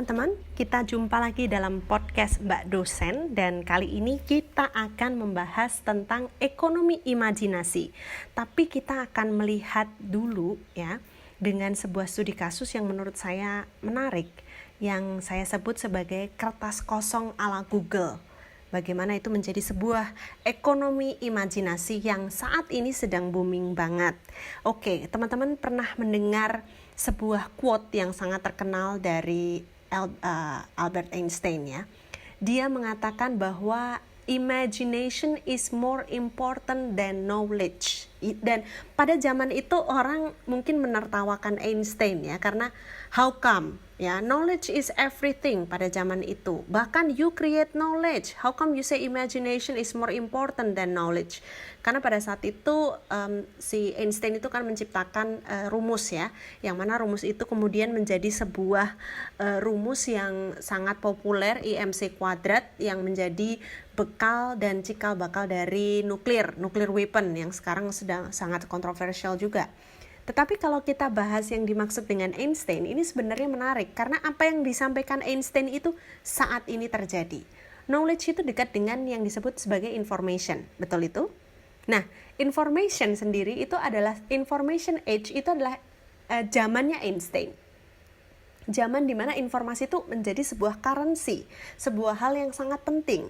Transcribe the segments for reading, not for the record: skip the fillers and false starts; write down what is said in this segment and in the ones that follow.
teman-teman, kita jumpa lagi dalam podcast Mbak Dosen dan kali ini kita akan membahas tentang ekonomi imajinasi. Tapi kita akan melihat dulu ya dengan sebuah studi kasus yang menurut saya menarik yang saya sebut sebagai kertas kosong ala Google. Bagaimana itu menjadi sebuah ekonomi imajinasi yang saat ini sedang booming banget. Oke, teman-teman pernah mendengar sebuah quote yang sangat terkenal dari Albert Einstein ya. Dia mengatakan bahwa imagination is more important than knowledge. Dan pada zaman itu orang mungkin menertawakan Einstein ya, karena how come ya, knowledge is everything pada zaman itu. Bahkan you create knowledge, how come you say imagination is more important than knowledge? Karena pada saat itu si Einstein itu kan menciptakan rumus ya, yang mana rumus itu kemudian menjadi sebuah rumus yang sangat populer, IMC kuadrat, yang menjadi bekal dan cikal bakal dari nuclear weapon yang sekarang sedang sangat kontroversial juga. Tetapi kalau kita bahas yang dimaksud dengan Einstein, ini sebenarnya menarik karena apa yang disampaikan Einstein itu saat ini terjadi. Knowledge itu dekat dengan yang disebut sebagai information, betul itu? Nah, information sendiri itu adalah information age, itu adalah zamannya Einstein. Zaman dimana informasi itu menjadi sebuah currency, sebuah hal yang sangat penting.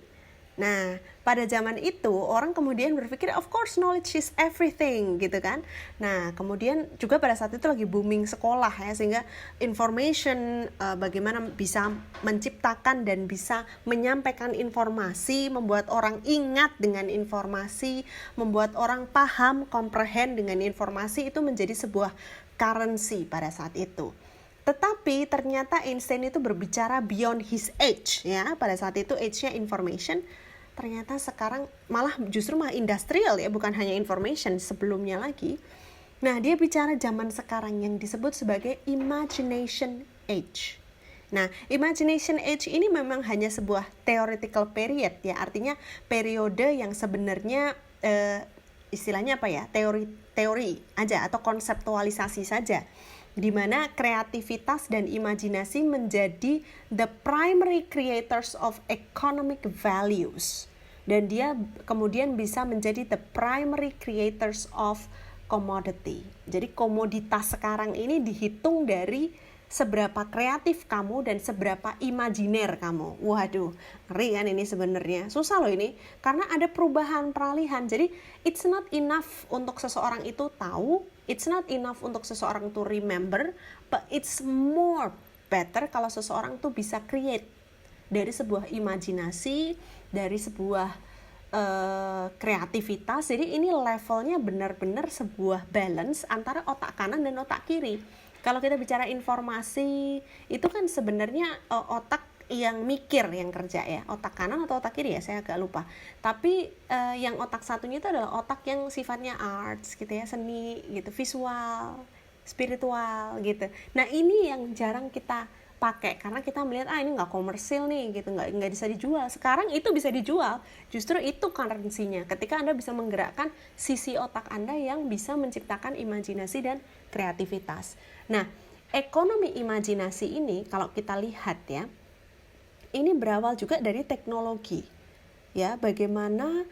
Nah, pada zaman itu orang kemudian berpikir of course knowledge is everything gitu kan. Nah, kemudian juga pada saat itu lagi booming sekolah ya, sehingga information bagaimana bisa menciptakan dan bisa menyampaikan informasi, membuat orang ingat dengan informasi, membuat orang paham, comprehend dengan informasi, itu menjadi sebuah currency pada saat itu. Tetapi ternyata Einstein itu berbicara beyond his age ya, pada saat itu age-nya information. Ternyata sekarang malah industrial ya, bukan hanya information sebelumnya lagi. Nah, dia bicara zaman sekarang yang disebut sebagai imagination age. Nah, imagination age ini memang hanya sebuah theoretical period ya, artinya periode yang sebenarnya istilahnya apa ya, teori aja atau konseptualisasi saja, di mana kreativitas dan imajinasi menjadi the primary creators of economic values, dan dia kemudian bisa menjadi the primary creators of commodity. Jadi komoditas sekarang ini dihitung dari seberapa kreatif kamu dan seberapa imajiner kamu. Waduh, ngeri kan ini sebenarnya. Susah loh ini, karena ada perubahan peralihan. Jadi it's not enough untuk seseorang itu tahu, it's not enough untuk seseorang to remember, but it's more better kalau seseorang tuh bisa create dari sebuah imajinasi, dari sebuah kreativitas. Jadi ini levelnya benar-benar sebuah balance antara otak kanan dan otak kiri. Kalau kita bicara informasi, itu kan sebenarnya otak yang mikir yang kerja ya, otak kanan atau otak kiri ya, saya agak lupa. Tapi yang otak satunya itu adalah otak yang sifatnya arts gitu ya, seni gitu, visual, spiritual gitu. Nah, ini yang jarang kita pakai karena kita melihat ini nggak komersil nih gitu, nggak bisa dijual. Sekarang itu bisa dijual, justru itu currency-nya. Ketika Anda bisa menggerakkan sisi otak Anda yang bisa menciptakan imajinasi dan kreativitas. Nah, ekonomi imajinasi ini kalau kita lihat ya, ini berawal juga dari teknologi. Ya, bagaimana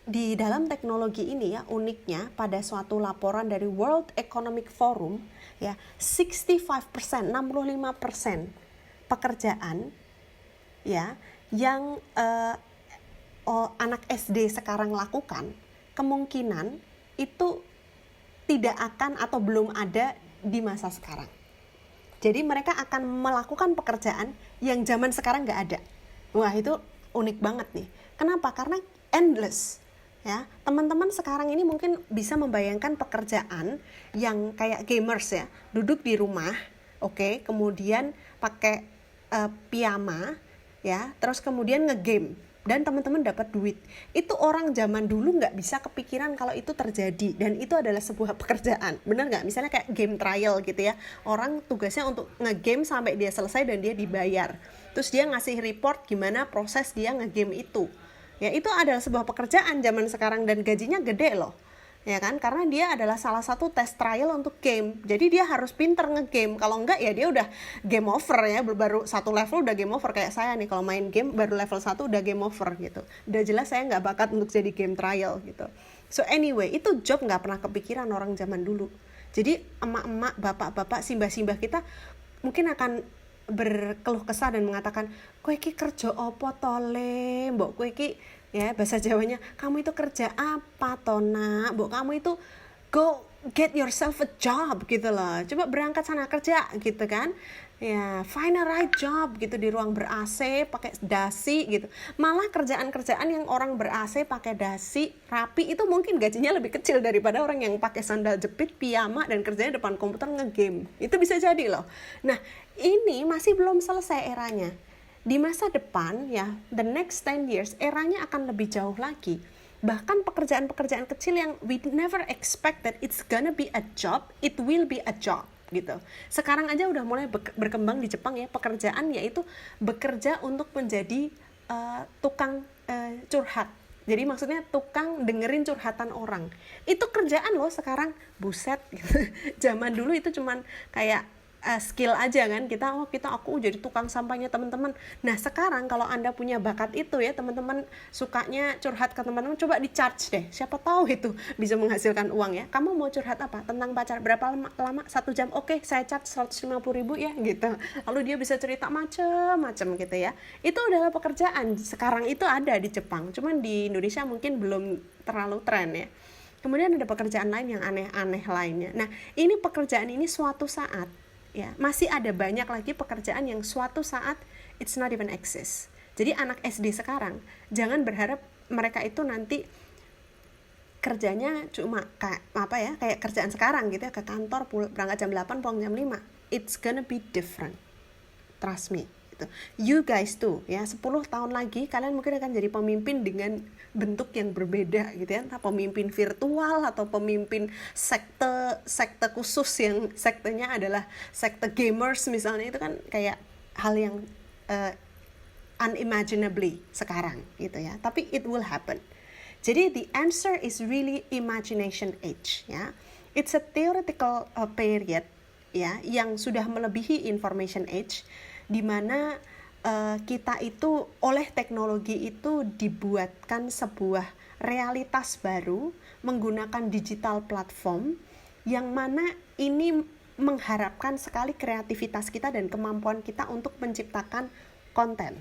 di dalam teknologi ini ya, uniknya pada suatu laporan dari World Economic Forum ya, 65% pekerjaan ya yang anak SD sekarang lakukan, kemungkinan itu tidak akan atau belum ada di masa sekarang. Jadi mereka akan melakukan pekerjaan yang zaman sekarang nggak ada. Wah, itu unik banget nih. Kenapa? Karena endless. Ya, teman-teman sekarang ini mungkin bisa membayangkan pekerjaan yang kayak gamers ya, duduk di rumah, oke, kemudian pakai piyama, ya, terus kemudian ngegame. Dan teman-teman dapat duit. Itu orang zaman dulu nggak bisa kepikiran kalau itu terjadi, dan itu adalah sebuah pekerjaan, benar nggak? Misalnya kayak game trial gitu ya, orang tugasnya untuk ngegame sampai dia selesai dan dia dibayar, terus dia ngasih report gimana proses dia ngegame itu. Ya, itu adalah sebuah pekerjaan zaman sekarang dan gajinya gede loh. ya kan, karena dia adalah salah satu test trial untuk game, jadi dia harus pinter ngegame, kalau enggak ya dia udah game over ya, baru satu level udah game over. Kayak saya nih, kalau main game baru level 1 udah game over gitu, udah jelas saya nggak bakat untuk jadi game trial gitu. So anyway, itu job nggak pernah kepikiran orang zaman dulu. Jadi emak-emak, bapak-bapak, simbah-simbah kita mungkin akan berkeluh kesah dan mengatakan, kowe iki kerja apa tole, mbok kowe iki, ya bahasa Jawanya, kamu itu kerja apa toh nak, mbok kamu itu go get yourself a job gitu loh, coba berangkat sana kerja gitu kan, ya find a right job gitu di ruang ber-AC pakai dasi gitu. Malah kerjaan-kerjaan yang orang ber-AC pakai dasi rapi itu mungkin gajinya lebih kecil daripada orang yang pakai sandal jepit, piyama, dan kerjanya depan komputer ngegame. Itu bisa jadi loh. Nah, ini masih belum selesai eranya. Di masa depan ya, the next 10 years, eranya akan lebih jauh lagi. Bahkan pekerjaan-pekerjaan kecil yang we never expect that it's gonna be a job, it will be a job gitu. Sekarang aja udah mulai berkembang di Jepang ya, pekerjaan yaitu bekerja untuk menjadi tukang curhat. Jadi maksudnya tukang dengerin curhatan orang. Itu kerjaan loh sekarang, buset gitu. Zaman dulu itu cuman kayak skill aja kan, aku jadi tukang sampahnya teman-teman. Nah sekarang kalau Anda punya bakat itu ya teman-teman, sukanya curhat ke teman-teman, coba di charge deh, siapa tahu itu bisa menghasilkan uang ya. Kamu mau curhat apa? Tentang pacar, berapa lama? 1 jam, oke saya charge 150.000 ya gitu. Lalu dia bisa cerita macem-macem gitu ya. Itu adalah pekerjaan, sekarang itu ada di Jepang, cuman di Indonesia mungkin belum terlalu tren ya. Kemudian ada pekerjaan lain yang aneh-aneh lainnya. Nah ini pekerjaan ini suatu saat ya, masih ada banyak lagi pekerjaan yang suatu saat it's not even exist. Jadi anak SD sekarang jangan berharap mereka itu nanti kerjanya cuma kayak kerjaan sekarang gitu ya, ke kantor berangkat jam 8 pulang jam 5. It's gonna be different. Trust me. Gitu. You guys tuh ya, 10 tahun lagi kalian mungkin akan jadi pemimpin dengan bentuk yang berbeda gitu ya, entah pemimpin virtual atau pemimpin sekte khusus yang sektenya adalah sekte gamers misalnya. Itu kan kayak hal yang unimaginably sekarang gitu ya, tapi it will happen. Jadi the answer is really imagination age ya. It's a theoretical period ya yang sudah melebihi information age, di mana kita itu oleh teknologi itu dibuatkan sebuah realitas baru menggunakan digital platform, yang mana ini mengharapkan sekali kreativitas kita dan kemampuan kita untuk menciptakan konten.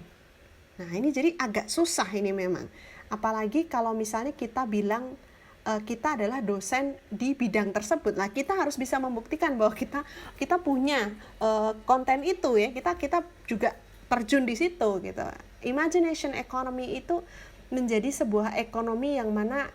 Nah ini jadi agak susah ini memang, apalagi kalau misalnya kita bilang kita adalah dosen di bidang tersebut. Lah kita harus bisa membuktikan bahwa kita punya konten itu ya, kita juga terjun di situ gitu. Imagination economy itu menjadi sebuah ekonomi yang mana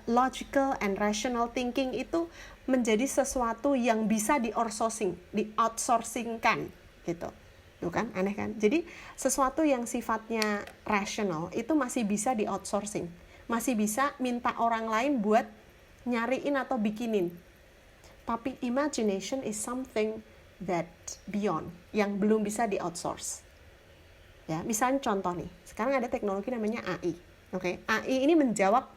logical and rational thinking itu menjadi sesuatu yang bisa di-outsourcingkan gitu. Tuh kan, aneh kan? Jadi sesuatu yang sifatnya rational itu masih bisa di-outsourcing, masih bisa minta orang lain buat nyariin atau bikinin. Tapi imagination is something that beyond, yang belum bisa di-outsource. Ya, misalnya contoh nih, sekarang ada teknologi namanya AI. Oke, AI ini menjawab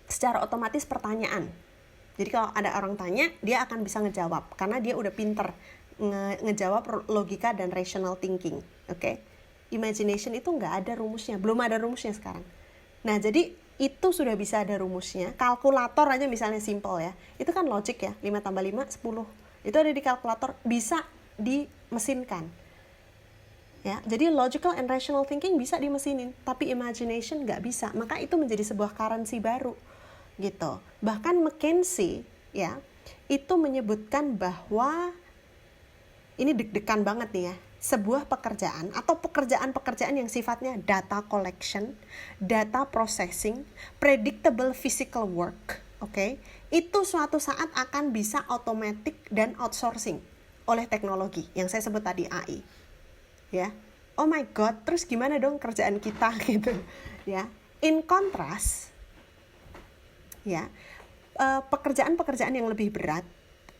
secara otomatis pertanyaan. Jadi kalau ada orang tanya, dia akan bisa ngejawab karena dia udah pinter ngejawab logika dan rational thinking. Oke. Imagination itu nggak ada rumusnya, belum ada rumusnya sekarang. Nah, jadi itu sudah bisa ada rumusnya. Kalkulator aja misalnya simple ya. Itu kan logic ya, 5 tambah 5, 10. Itu ada di kalkulator, bisa dimesinkan. Ya, jadi logical and rational thinking bisa dimesinin, tapi imagination nggak bisa. Maka itu menjadi sebuah currency baru, gitu. Bahkan McKinsey, ya, itu menyebutkan bahwa ini deg-degan banget nih ya, sebuah pekerjaan atau pekerjaan-pekerjaan yang sifatnya data collection, data processing, predictable physical work, oke, itu suatu saat akan bisa automatic dan outsourcing oleh teknologi yang saya sebut tadi AI. Ya, oh my god, terus gimana dong kerjaan kita gitu ya. In contrast ya, pekerjaan-pekerjaan yang lebih berat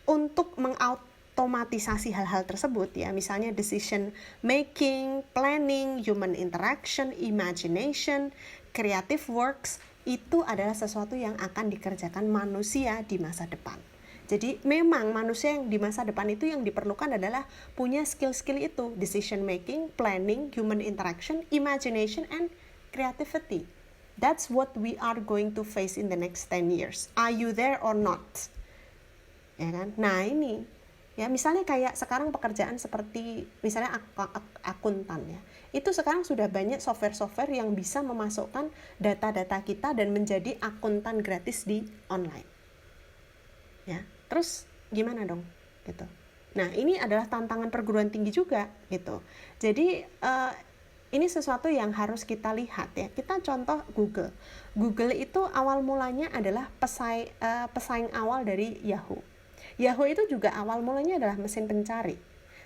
untuk mengautomatisasi hal-hal tersebut ya, misalnya decision making, planning, human interaction, imagination, creative works, itu adalah sesuatu yang akan dikerjakan manusia di masa depan. Jadi memang manusia yang di masa depan itu yang diperlukan adalah punya skill-skill itu, decision making, planning, human interaction, imagination, and creativity. That's what we are going to face in the next 10 years. Are you there or not? Ya kan? Nah ini, ya misalnya kayak sekarang pekerjaan seperti misalnya akuntan ya. Itu sekarang sudah banyak software-software yang bisa memasukkan data-data kita dan menjadi akuntan gratis di online. Ya. Terus gimana dong gitu. Nah ini adalah tantangan perguruan tinggi juga gitu. Jadi ini sesuatu yang harus kita lihat ya. Kita contoh Google itu awal mulanya adalah pesaing awal dari Yahoo. Yahoo itu juga awal mulanya adalah mesin pencari.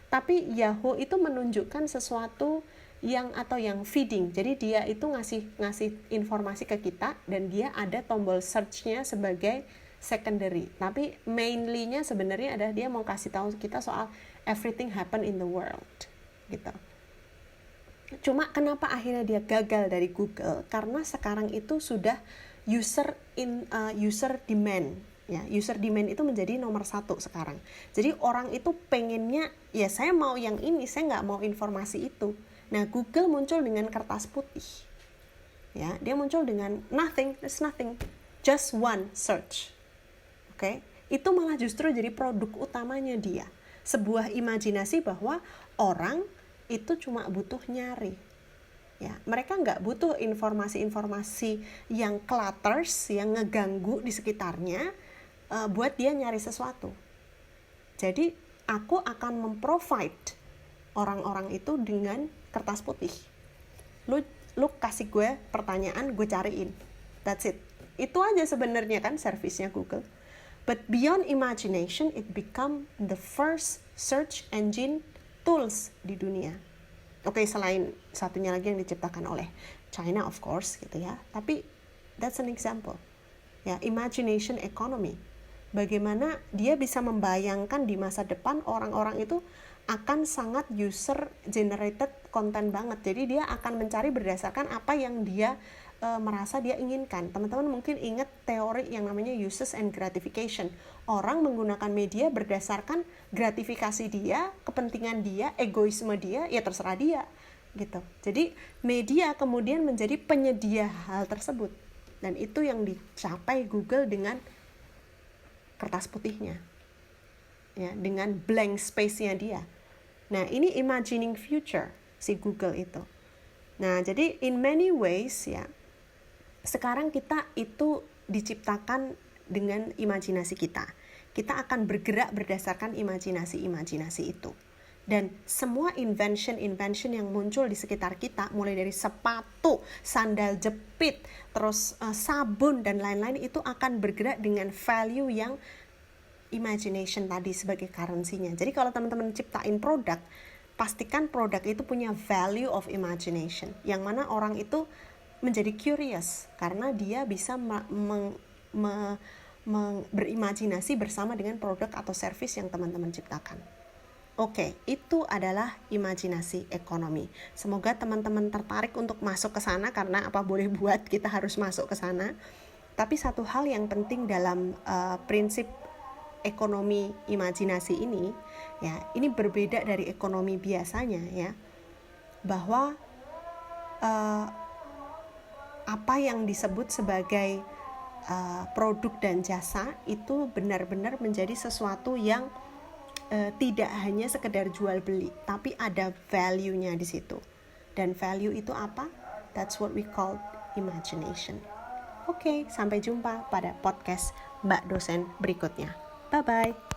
Tapi Yahoo itu menunjukkan sesuatu yang feeding. Jadi dia itu ngasih informasi ke kita dan dia ada tombol search-nya sebagai secondary, tapi mainly-nya sebenarnya adalah dia mau kasih tahu kita soal everything happen in the world gitu. Cuma kenapa akhirnya dia gagal dari Google? Karena sekarang itu sudah user demand ya. User demand itu menjadi nomor 1 sekarang. Jadi orang itu pengennya ya saya mau yang ini, saya nggak mau informasi itu. Nah Google muncul dengan kertas putih ya, dia muncul dengan there's nothing, just one search. Oke, itu malah justru jadi produk utamanya dia. Sebuah imajinasi bahwa orang itu cuma butuh nyari. Ya, mereka nggak butuh informasi-informasi yang clutters, yang ngeganggu di sekitarnya buat dia nyari sesuatu. Jadi, aku akan memprovide orang-orang itu dengan kertas putih. Lu kasih gue pertanyaan, gue cariin. That's it. Itu aja sebenarnya kan servisnya Google. But beyond imagination, it become the first search engine tools di dunia. Oke, selain satunya lagi yang diciptakan oleh China of course gitu ya. Tapi that's an example. Ya, imagination economy. Bagaimana dia bisa membayangkan di masa depan orang-orang itu akan sangat user generated content banget. Jadi dia akan mencari berdasarkan apa yang dia merasa dia inginkan. Teman-teman mungkin ingat teori yang namanya uses and gratification. Orang menggunakan media berdasarkan gratifikasi dia, kepentingan dia, egoisme dia, ya terserah dia gitu. Jadi media kemudian menjadi penyedia hal tersebut. Dan itu yang dicapai Google dengan kertas putihnya. Ya, dengan blank space-nya dia. Nah, ini imagining future si Google itu. Nah, jadi in many ways ya, sekarang kita itu diciptakan dengan imajinasi kita. Kita akan bergerak berdasarkan imajinasi itu. Dan semua invention yang muncul di sekitar kita, mulai dari sepatu, sandal jepit, terus sabun dan lain-lain, itu akan bergerak dengan value yang imagination tadi sebagai currency-nya. Jadi kalau teman-teman ciptain produk, pastikan produk itu punya value of imagination, yang mana orang itu menjadi curious karena dia bisa berimajinasi bersama dengan produk atau service yang teman-teman ciptakan. Oke, itu adalah imajinasi ekonomi. Semoga teman-teman tertarik untuk masuk ke sana, karena apa boleh buat kita harus masuk ke sana. Tapi satu hal yang penting dalam prinsip ekonomi imajinasi ini, ya, ini berbeda dari ekonomi biasanya ya, bahwa apa yang disebut sebagai produk dan jasa itu benar-benar menjadi sesuatu yang tidak hanya sekedar jual beli, tapi ada value-nya di situ. Dan value itu apa? That's what we call imagination. Oke, sampai jumpa pada podcast Mbak Dosen berikutnya. Bye-bye.